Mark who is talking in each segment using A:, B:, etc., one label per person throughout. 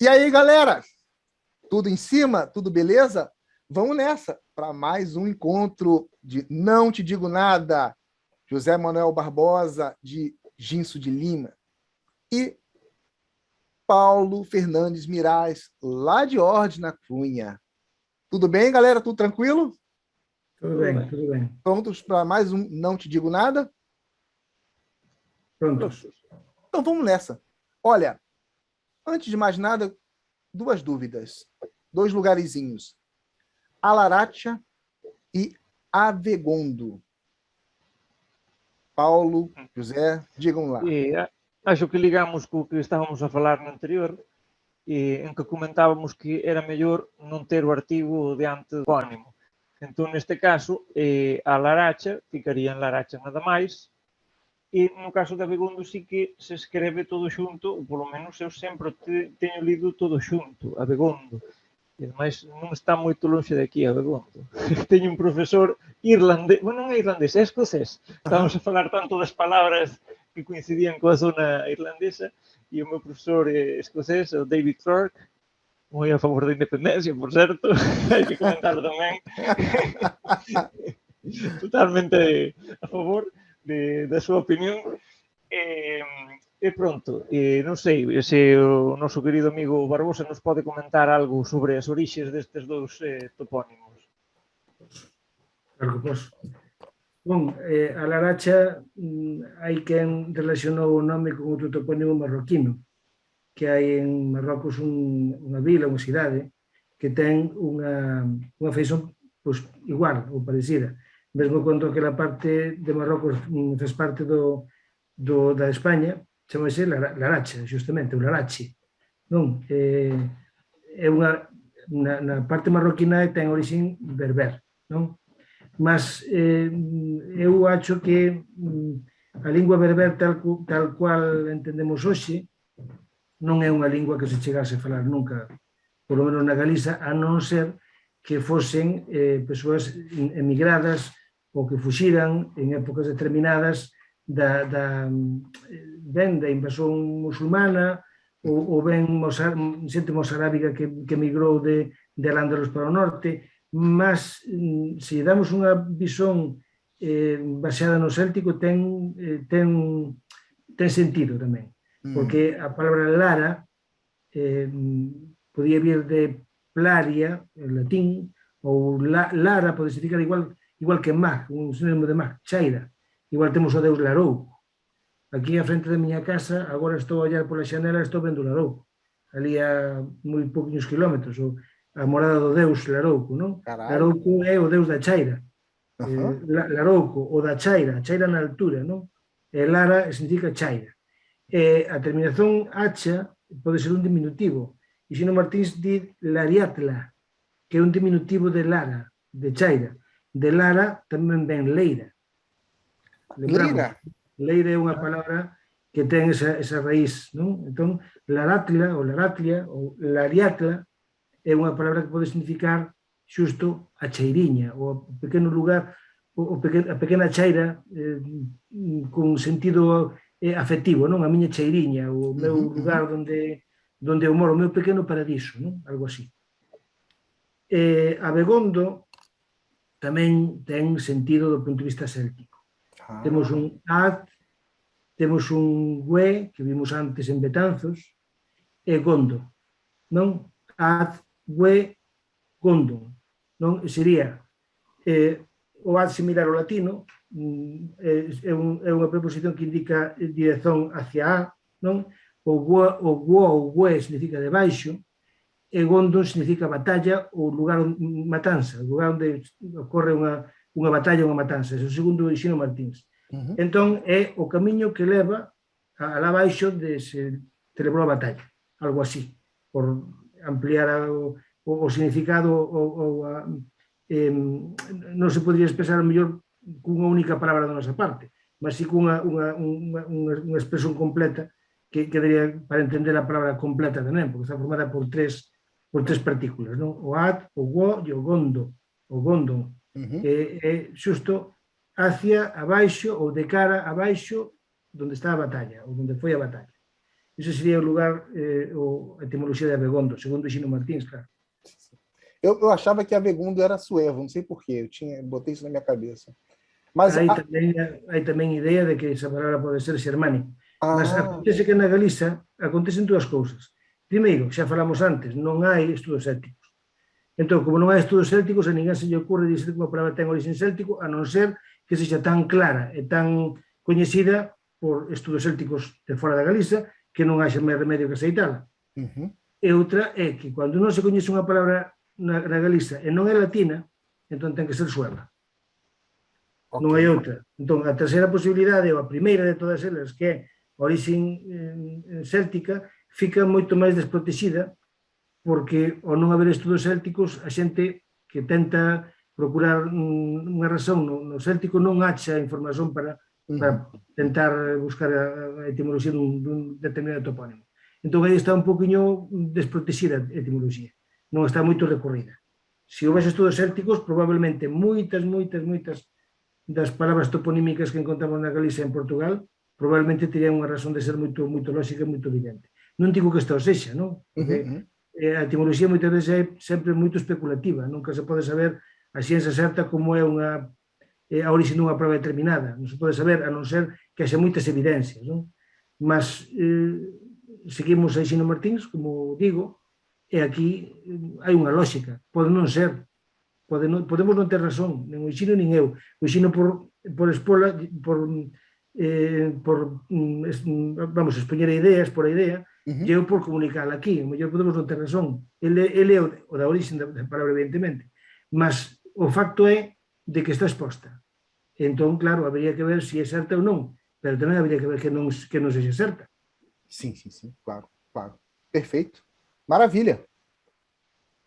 A: E aí, galera? Tudo em cima? Tudo beleza? Vamos nessa para mais um encontro de Não Te Digo Nada. José Manuel Barbosa, de Ginso de Lima. E Paulo Fernandes Mirais, lá de Ordem na Cunha. Tudo bem, galera? Tudo tranquilo?
B: Tudo bem, tudo bem.
A: Prontos para mais um Não Te Digo Nada?
B: Prontos.
A: Então vamos nessa. Olha, antes de mais nada, duas dúvidas. Dois lugarzinhos. Alaracha e Avegondo. Paulo, José, digam lá.
C: Acho que ligamos co que estábamos a falar no anterior, en que comentábamos que era mellor non ter o artigo diante do topónimo. Entón, neste caso, a Laracha ficaría en Laracha nada máis, e no caso de Abegondo sí que se escreve todo xunto, ou polo menos eu sempre teño lido todo xunto, Abegondo. E ademais non está moito longe de aquí, Abegondo. Teño un profesor irlandés, bueno, non é irlandés, é escocés. Estábamos a falar tanto das palabras que coincidían coa zona irlandesa, e o meu profesor escocés, o David Clark, moi a favor da independencia, por certo, hai que comentarlo tamén. Totalmente a favor da súa opinión. E pronto, non sei se o noso querido amigo Barbosa nos pode comentar algo sobre as orixes destes dous topónimos.
B: Claro que posso. Bom, a Laracha hai quen relacionou o nome con outro topónimo marroquino, que hai en Marrocos unha vila, unha cidade, que ten unha feición pois, igual ou parecida. Mesmo cando aquela parte de Marrocos faz parte da España, chamase Laracha, justamente, o Larache. Non? É na parte marroquina ten origen berber, non? Mas eu acho que a lingua berber tal cual entendemos hoxe non é unha lingua que se chegase a falar nunca, por lo menos na Galiza, a non ser que fosen persoas emigradas ou que fuxiran en épocas determinadas da invasión musulmana ou ben xente mozarábiga que emigrou de Al-Ándalus para o norte, mas se damos unha visón baseada no céltico ten sentido tamén, porque a palabra Lara podía vir de Plaria, en latín, ou Lara pode significar igual que Mag, un sinónimo de Mag, Chaira. Igual temos o deus Larouco. Aquí a frente da miña casa, agora estou a ollar pola xanela, estou vendo Larouco. Ali a moi pouquinhos kilómetros, a morada do deus Larouco, non? Larouco é o deus da chaira. Larouco, o da chaira, a chaira na altura, non? E Lara significa chaira. A terminación hacha pode ser un diminutivo. E Xino Martins di Lariatla, que é un diminutivo de Lara, de chaira. De Lara tamén ven leira. Lembramos, leira é unha palabra que ten esa raíz, non? Entón, Laratla ou Laratlia ou Lariatla é unha palabra que pode significar xusto a chairiña, ou o pequeno lugar, a pequena chaira con sentido afectivo, non? A miña chairiña, o meu lugar onde eu moro, o meu pequeno paradiso, non? Algo así. Abegondo tamén ten sentido do punto de vista céltico. Temos un ad, temos un gue, que vimos antes en Betanzos, e gondo, non? Ad, gue, gondo, non? Sería o ad similar ao latino, é unha preposición que indica dirección hacia a, non? O gue significa debaixo, e gondo significa batalla ou lugar matanza, lugar onde ocorre unha batalla ou unha matanza. É o segundo Xino Martins. Entón, é o camiño que leva alá abaixo de se celebrou a batalla, algo así, por ampliar o significado non se podría expresar mellor cunha única palabra da nosa parte, mas sí cunha expresión completa que daría para entender a palabra completa tamén, porque está formada por tres partículas, non? O ad, o go e o gondo. O gondo é xusto hacia abaixo ou de cara abaixo onde está a batalla, ou onde foi a batalla. ese sería o lugar, a etimoloxía de Abegondo, segundo Xino Martins, claro.
A: Eu achava que Avegundo era suevo, não sei porquê, botei isso na minha cabeça. Mas,
B: Hai tamén idea de que esa palabra pode ser xermánico. Mas
A: ah,
B: acontece que na Galiza acontecen dúas cousas. Primeiro, xa falamos antes, non hai estudos célticos. Entón, como non hai estudos célticos, a ninguén se lle ocurre dizer que unha palabra ten origen céltico, a non ser que sexa tan clara e tan coñecida por estudos célticos de fora da Galiza que non haxa máis remedio que aceitala. E outra é que cando non se coñece unha palabra na Galiza e non é latina, entón ten que ser sueva.
A: okay.
B: Non hai outra. Entón, a terceira posibilidade, ou a primeira de todas elas, que é a orixen céltica, fica moito máis desprotexida porque, ao non haber estudos célticos, a xente que tenta procurar unha razón no céltico non acha información para tentar buscar a etimoloxía dun determinado topónimo. Entón, aí está un poquinho desprotexida a etimoloxía. Non está moito recorrida. Se houvese estudos célticos, probablemente moitas das palabras toponímicas que encontramos na Galicia e en Portugal probablemente terían unha razón de ser moito lógica e moito evidente. Non digo que isto o sexa, non? Porque a etimoloxía moitas veces é sempre moito especulativa, nunca se pode saber a ciencia certa como é a orixe dunha prova determinada, non se pode saber a non ser que haxa moitas evidencias, non? Mas seguimos a Xino Martins, como digo, e aquí hai unha lógica, pode non ser, podemos non ter razón, nen o Xino nin eu, o Xino por expola, vamos, expoñer ideas por a idea, e eu por comunicarla aquí, o mellor podemos non ter razón, ele é o da origen da palabra, evidentemente, mas o facto é de que está exposta. Entón, claro, habería que ver se é certa ou non, pero tamén habería que ver que non sexa certa.
A: Sim, claro. Perfeito. Maravilha.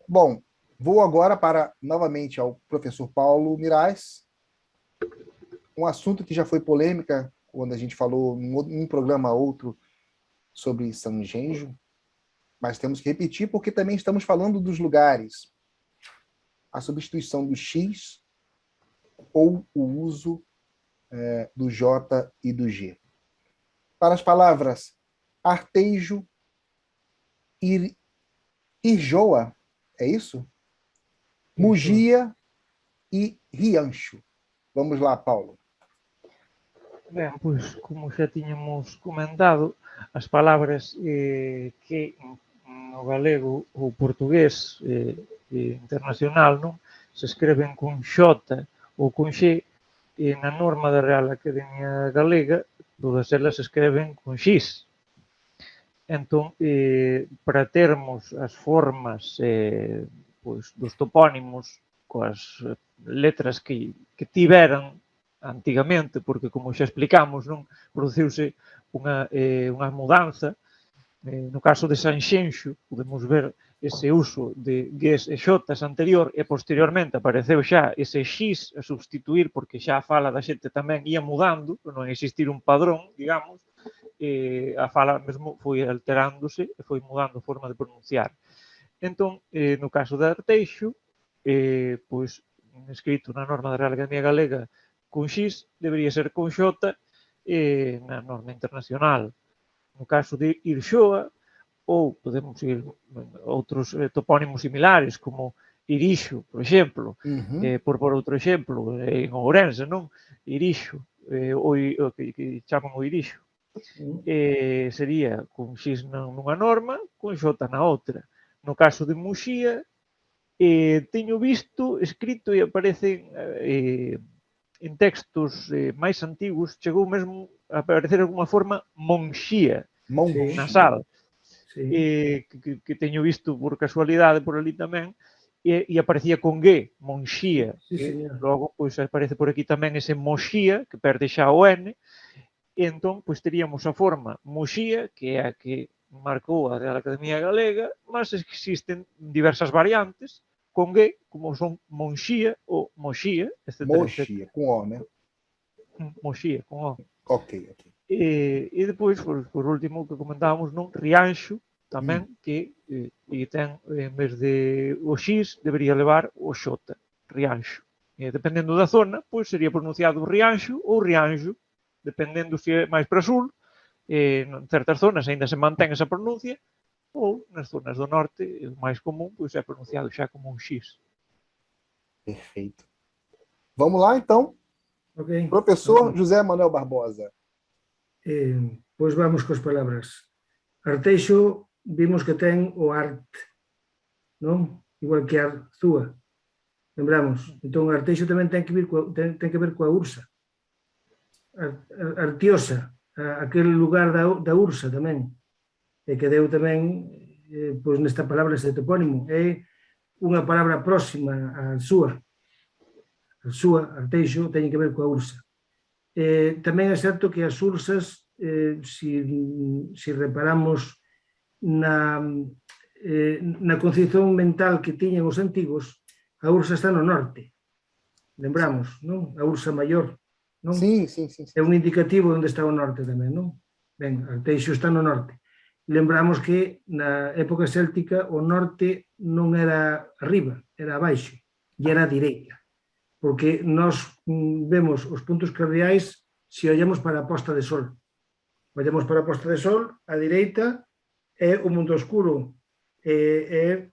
A: Bom, vou agora novamente ao professor Paulo Mirais, um assunto que já foi polêmica quando a gente falou em um programa outro sobre São Genjo, mas temos que repetir porque também estamos falando dos lugares. A substituição do X ou o uso do J e do G. Para as palavras artejo, irjoa, é isso? Mugia e riancho. Vamos lá, Paulo.
C: Ben, pois, como xa tiñamos comentado, as palabras que no galego ou portugués internacional non se escreven con X ou con X, e na norma da Real Academia Galega todas elas se escreven con X. Entón, para termos as formas pois, dos topónimos coas letras que tiveran antigamente, porque como xa explicamos, non produciuse unha mudanza. No caso de Sanxenxo, podemos ver ese uso de Gs e Xotas anterior e posteriormente apareceu xa ese X a substituir porque xa a fala da xente tamén ia mudando, non existir un padrón, digamos, a fala mesmo foi alterándose e foi mudando a forma de pronunciar. Entón, no caso de Arteixo, pois, escrito na norma da Real Academia Galega con X, debería ser con X na norma internacional. No caso de Irxoa, ou podemos ir outros topónimos similares, como Irixo, por exemplo, por outro exemplo, en Ourense, non? Irixo, que chaman o Irixo, sería con X nunha norma, con X na outra. No caso de Muxía, teño visto escrito e aparecen en textos máis antigos, chegou mesmo a aparecer de alguma forma Monxía, nasal, que teño visto por casualidade por ali tamén, e aparecía con G, Monxía. Logo, pois, aparece por aquí tamén ese Moxía, que perde xa o N, e entón, pois, teríamos a forma Moxía, que é a que marcou a Real Academia Galega, mas existen diversas variantes, con G, como son Monxía ou Moxía, etc.
A: Moxía, com O, né?
C: Moxía, con O.
A: Ok.
C: E depois, por último, que comentábamos, non, Rianxo, tamén, que ten, en vez de o X, debería levar o X, Rianxo. Dependendo da zona, pois sería pronunciado Rianxo ou Rianxo, dependendo se é máis para sul, en certas zonas ainda se mantén esa pronuncia, ou nas zonas do norte, o máis común, pois é pronunciado xa como un X.
A: Perfeito. Vamos lá, então.
B: Ok.
A: Professor José Manuel Barbosa.
B: Pois vamos coas palabras. Arteixo vimos que ten o art, non? Igual que Arzúa. Lembramos. Entón, Arteixo tamén ten que ver coa Ursa. Artiosa, aquel lugar da Ursa tamén. E que deu tamén, pois nesta palabra, este topónimo. É unha palabra próxima a Arzúa. Arzúa, Arteixo, teñen que ver coa Ursa. Tamén é certo que as ursas, se reparamos na concepción mental que tiñan os antigos, a ursa está no norte. Lembramos, non? A ursa maior, non?
A: Sim.
B: É un indicativo onde está o norte tamén, non? Ben, Arteixo está no norte. Lembramos que na época céltica o norte non era arriba, era abaixo, e era a direita. Porque nós vemos os puntos cardeais se olhamos para a posta de sol. Olhamos para a posta de sol, a direita é o mundo oscuro, é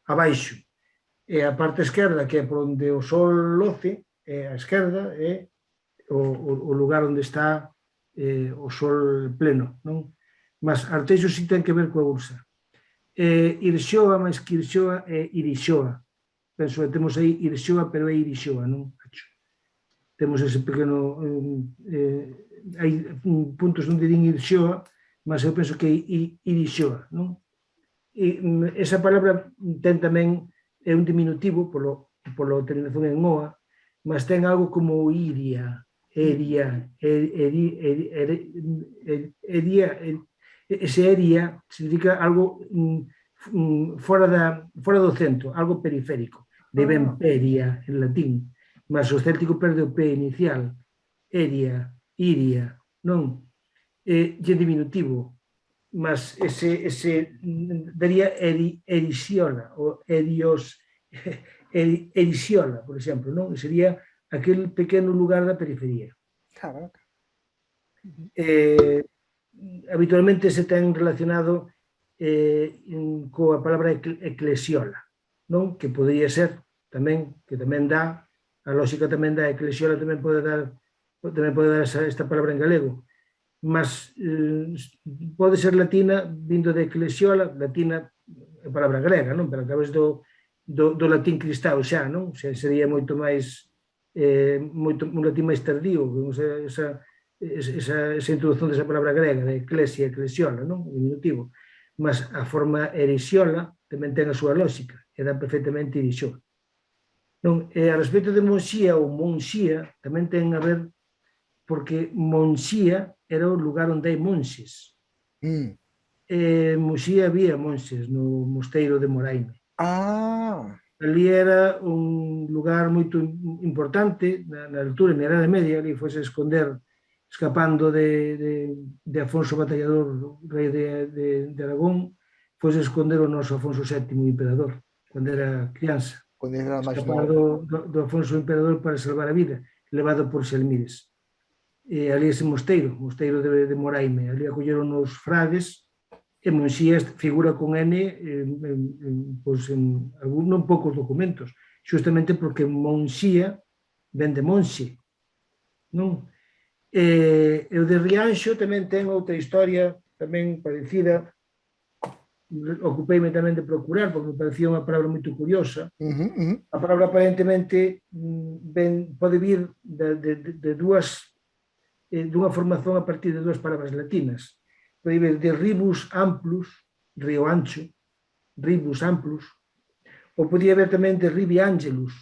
B: abaixo. E a parte esquerda, que é por onde o sol loce, é a esquerda, é o lugar onde está o sol pleno, non? Mas Arteixo sí ten que ver coa Ursa. Irxoa, máis que Irxoa, é Irixoa. Penso que temos aí Irxoa, pero é Irixoa, non? Temos ese pequeno... hai puntos onde din Irxoa, mas eu penso que é Irixoa, non? E esa palabra ten tamén, é un diminutivo polo terminación en oa, mas ten algo como iria, eria, ese eria significa algo fora do centro, algo periférico, de Bemperia en latín, mas o céltico perde o P inicial, eria, iria, non? É diminutivo, mas ese daría erixiola, ou erixiola, por exemplo, non? Sería aquel pequeno lugar da periferia.
A: Caraca.
B: Habitualmente se ten relacionado coa palabra eclesiola, non? Que podría ser tamén, que tamén dá, a lógica tamén dá, eclesiola tamén pode dar esta palabra en galego, mas pode ser latina vindo de eclesiola, latina é palabra grega, non? Pero a través do latín cristao xa, non? Sería moito máis un latín máis tardío, esa introducción desa palabra grega, de eclesia, eclesiola, non? Diminutivo. Mas a forma erixiola tamén ten a súa lógica, e dá perfectamente irixoa. Non? E a respecto de Monxía ou Monxía, tamén ten a ver porque Monxía era o lugar onde hai monxes. En Monxía había monxes no mosteiro de Moraime. Ali era un lugar moito importante, na altura, na Idade Media, ali foi a esconder, escapando de Afonso Batallador, rei de Aragón, foi a esconder o noso Afonso VII, o imperador, cando era crianza.
A: Quando ele era mais
B: escapar
A: novo.
B: do Afonso Imperador para salvar a vida, levado por Selmires. E ali ese mosteiro de Moraime, ali acolleron os frades, e Monxía figura con N pois, en non poucos documentos, xustamente porque Monxía ven de Monxe, non? E o de Rianxo tamén ten outra historia tamén parecida, ocupeime tamén de procurar, porque me parecía unha palabra moito curiosa. A palabra aparentemente pode vir de dunha formación a partir de dúas palabras latinas. Pode vir de ribus amplus, río ancho, ribus amplus, ou podía haber tamén de ribi angelus.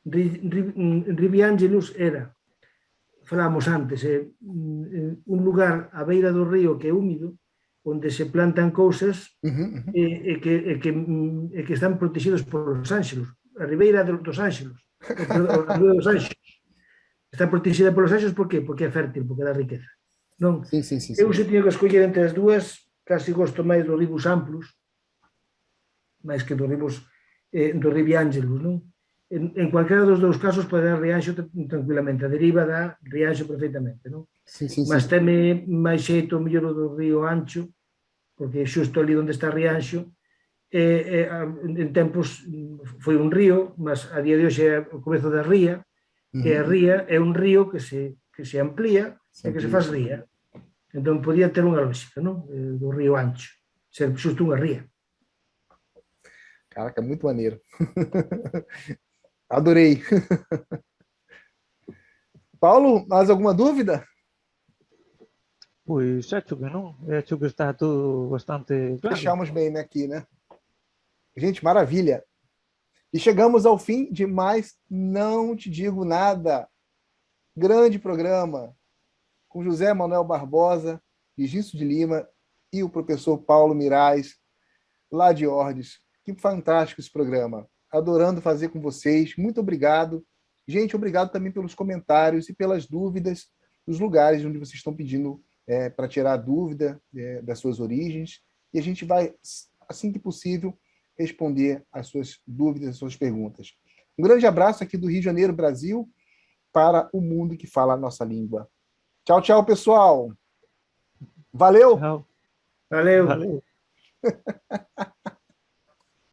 B: Ribi angelus era, falábamos antes, un lugar á beira do río que é húmido, onde se plantan cousas e que están protegidos por os ánxelos, a ribeira dos ánxelos, a ribeira dos ánxelos. Está protegida polos ánxelos, por qué? Porque é fértil, porque dá riqueza. Non? Eu se tiño que escoller entre as dúas, casi gosto máis dos ribus amplus, máis que dos ribus do ribi ángelus, non? en cualquiera dos dous casos pode dar Rianxo tranquilamente, a deriva dá Rianxo perfectamente, non?
A: Sim, sim,
B: Mas
A: sim.
B: teme máis xeito o mellor do río Ancho, porque xusto ali onde está Rianxo, en tempos foi un río, mas a día de hoxe é o comezo da ría, e a ría é un río que se amplía e que se faz ría. Entón podía ter unha lógica, non? Do río Ancho, ser xusto unha ría.
A: Caraca, muito maneiro. Adorei. Paulo, mais alguma dúvida?
C: Pois acho que non, acho que está todo bastante claro.
A: Fechamos bem, né, aqui, né? Gente, maravilha. E chegamos ao fim de mais Não Te Digo Nada. Grande programa com José Manuel Barbosa, Egício de Lima e o professor Paulo Mirais, lá de Ordes. Que fantástico esse programa. Adorando fazer com vocês. Muito obrigado. Gente, obrigado também pelos comentários e pelas dúvidas, dos lugares onde vocês estão pedindo para tirar a dúvida das suas origens. E a gente vai, assim que possível, responder as suas dúvidas, as suas perguntas. Um grande abraço aqui do Rio de Janeiro, Brasil, para o mundo que fala a nossa língua. Tchau, tchau, pessoal. Valeu!
C: Tchau.
B: Valeu!
C: Valeu.